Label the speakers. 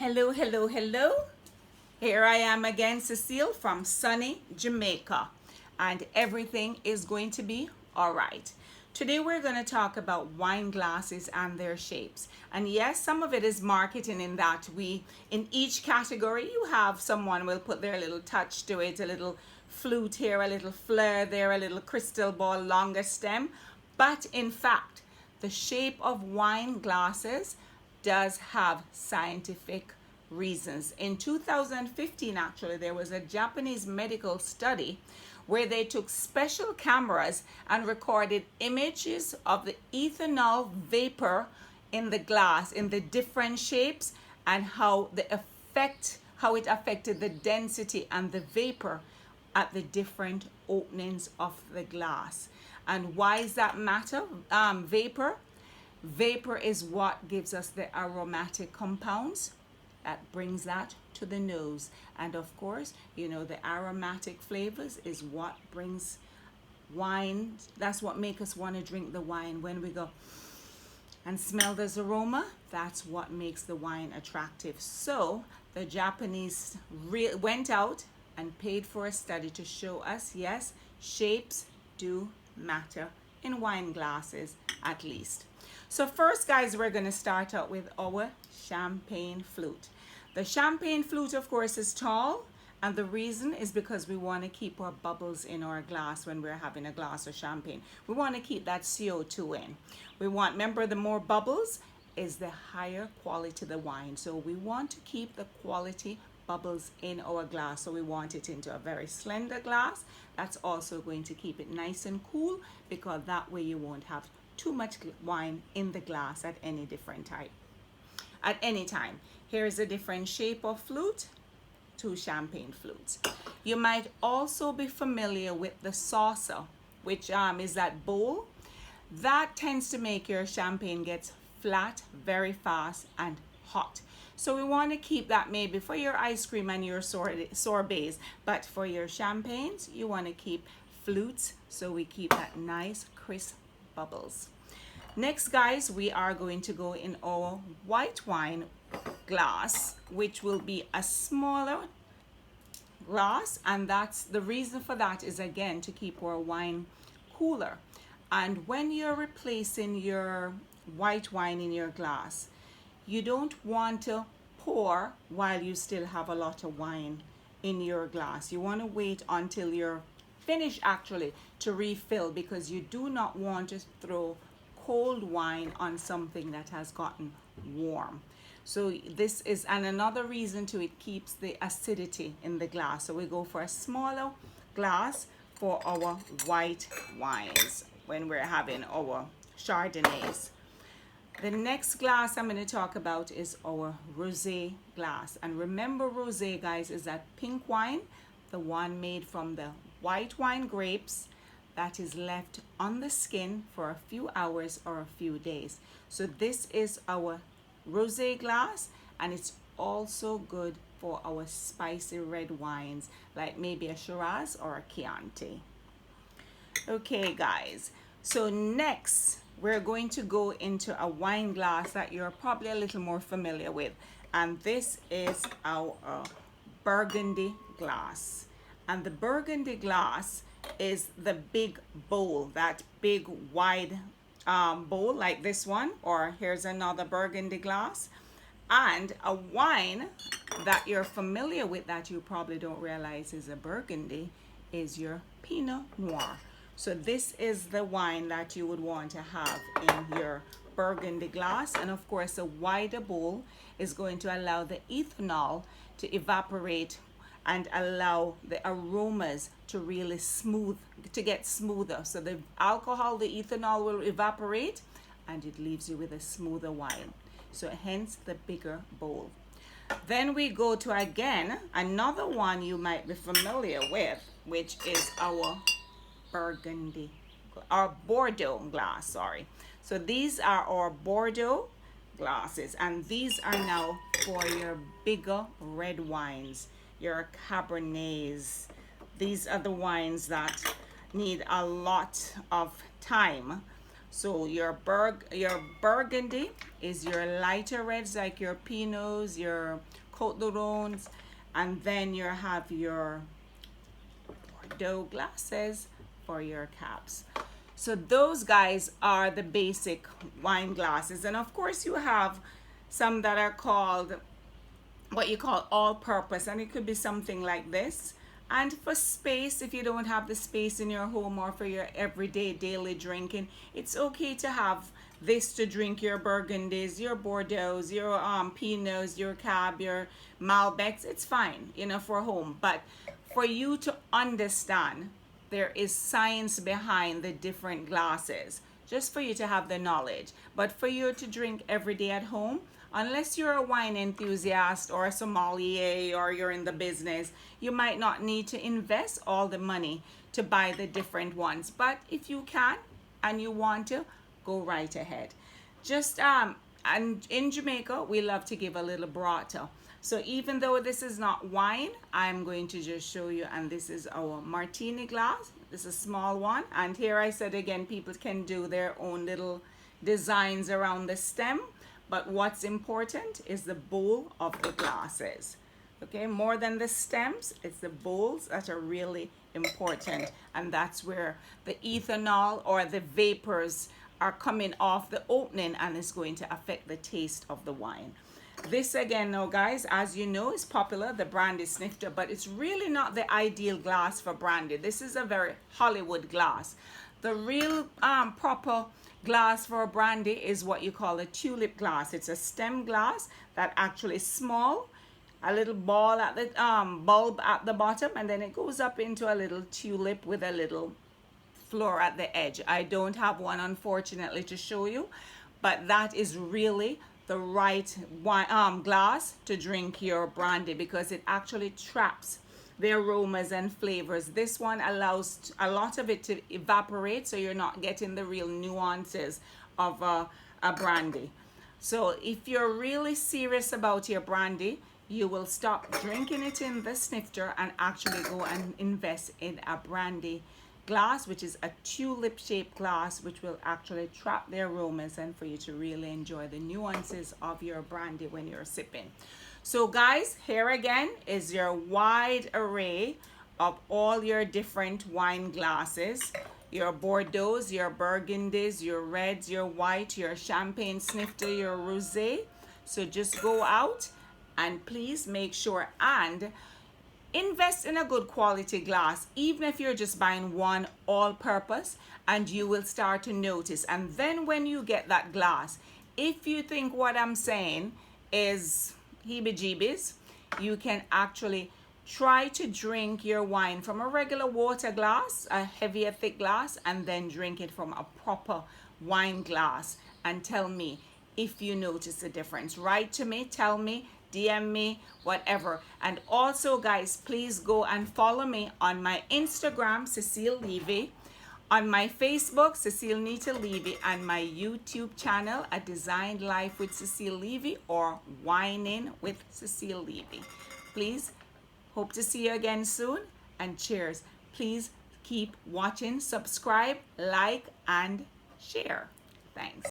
Speaker 1: Hello, hello, hello. Here I am again, Cecile from sunny Jamaica, and everything is going to be all right. Today we're going to talk about wine glasses and their shapes. And yes, some of it is marketing in that in each category, you have someone will put their little touch to it, a little flute here, a little flare there, a little crystal ball, longer stem. But in fact, the shape of wine glasses does have scientific reasons. In 2015, actually, there was a Japanese medical study where they took special cameras and recorded images of the ethanol vapor in the glass in the different shapes and how it affected the density and the vapor at the different openings of the glass. And why does that matter? Vapor is what gives us the aromatic compounds that brings that to the nose. And of course, you know, the aromatic flavors is what brings wine. That's what makes us want to drink the wine. When we go and smell this aroma, that's what makes the wine attractive. So the Japanese went out and paid for a study to show us, yes, shapes do matter in wine glasses at least. So first, guys, we're going to start out with our champagne flute. The champagne flute, of course, is tall, and the reason is because we want to keep our bubbles in our glass when we're having a glass of champagne. We want to keep that CO2 in. Remember, the more bubbles is the higher quality the wine. So we want to keep the quality bubbles in our glass. So we want it into a very slender glass. That's also going to keep it nice and cool, because that way you won't have too much wine in the glass at any time. Here is a different shape of flute, two champagne flutes. You might also be familiar with the saucer, which is that bowl. That tends to make your champagne get flat very fast and hot. So we want to keep that maybe for your ice cream and your sorbets, but for your champagnes, you want to keep flutes, so we keep that nice crisp bubbles. Next, guys, we are going to go in our white wine glass, which will be a smaller glass, and that's the reason for that is, again, to keep our wine cooler. And when you're replacing your white wine in your glass, you don't want to pour while you still have a lot of wine in your glass. You want to wait until you're finished actually to refill, because you do not want to throw cold wine on something that has gotten warm. So this is, and another reason to it, keeps the acidity in the glass. So we go for a smaller glass for our white wines when we're having our Chardonnays. The next glass I'm going to talk about is our rosé glass. And remember, rosé, guys, is that pink wine, the one made from the white wine grapes that is left on the skin for a few hours or a few days. So this is our rosé glass, and it's also good for our spicy red wines, like maybe a Shiraz or a Chianti. Okay, guys, so next we're going to go into a wine glass that you're probably a little more familiar with, and this is our Burgundy glass. And the Burgundy glass is the big bowl, that big wide bowl like this one, or here's another Burgundy glass. And a wine that you're familiar with that you probably don't realize is a Burgundy is your Pinot Noir. So this is the wine that you would want to have in your Burgundy glass. And of course, a wider bowl is going to allow the ethanol to evaporate and allow the aromas to really get smoother. So the alcohol, the ethanol will evaporate, and it leaves you with a smoother wine. So hence the bigger bowl. Then we go to, again, another one you might be familiar with, which is our Burgundy, our Bordeaux glass, sorry. So these are our Bordeaux glasses, and these are now for your bigger red wines, your Cabernets. These are the wines that need a lot of time. So your Burgundy is your lighter reds, like your Pinots, your Côte d'Orons, and then you have your Bordeaux glasses for your caps. So those guys are the basic wine glasses. And of course you have some that are called what you call all-purpose, and it could be something like this. And for space, if you don't have the space in your home or for your everyday daily drinking, it's okay to have this to drink your Burgundies, your Bordeaux, your Pinots, your Cab, your Malbecs. It's fine, you know, for home. But for you to understand, there is science behind the different glasses, just for you to have the knowledge. But for you to drink every day at home, unless you're a wine enthusiast or a sommelier or you're in the business, you might not need to invest all the money to buy the different ones. But if you can and you want to, go right ahead. Just and in Jamaica, we love to give a little brata. So even though this is not wine, I'm going to just show you, and this is our Martini glass. This is a small one, and here I said again, people can do their own little designs around the stem. But what's important is the bowl of the glasses. Okay, more than the stems, it's the bowls that are really important. And that's where the ethanol or the vapors are coming off the opening, and it's going to affect the taste of the wine. This again now, guys, as you know, is popular, the brandy snifter, but it's really not the ideal glass for brandy. This is a very Hollywood glass. The real proper glass for a brandy is what you call a tulip glass. It's a stem glass that actually is small, a little ball at the bulb at the bottom, and then it goes up into a little tulip with a little floor at the edge. I don't have one, unfortunately, to show you, but that is really the right wine, glass to drink your brandy, because it actually traps the aromas and flavors. This one allows a lot of it to evaporate, so you're not getting the real nuances of a brandy. So if you're really serious about your brandy, you will stop drinking it in the snifter and actually go and invest in a brandy glass, which is a tulip shaped glass, which will actually trap the aromas and for you to really enjoy the nuances of your brandy when you're sipping. So guys, here again is your wide array of all your different wine glasses, your Bordeaux, your Burgundies, your reds, your white, your champagne snifter, your rosé. So just go out and please make sure and invest in a good quality glass, even if you're just buying one all-purpose, and you will start to notice. And then when you get that glass, if you think what I'm saying is heebie-jeebies, you can actually try to drink your wine from a regular water glass, a heavier thick glass, and then drink it from a proper wine glass, and tell me if you notice a difference. Write to me, tell me, DM me, whatever. And also guys, please go and follow me on my Instagram, Cecile Levy, on my Facebook, Cecile Nita Levy, and my YouTube channel, A Designed Life with Cecile Levy, or Whining with Cecile Levy. Please, hope to see you again soon, and cheers. Please keep watching, subscribe, like, and share. Thanks.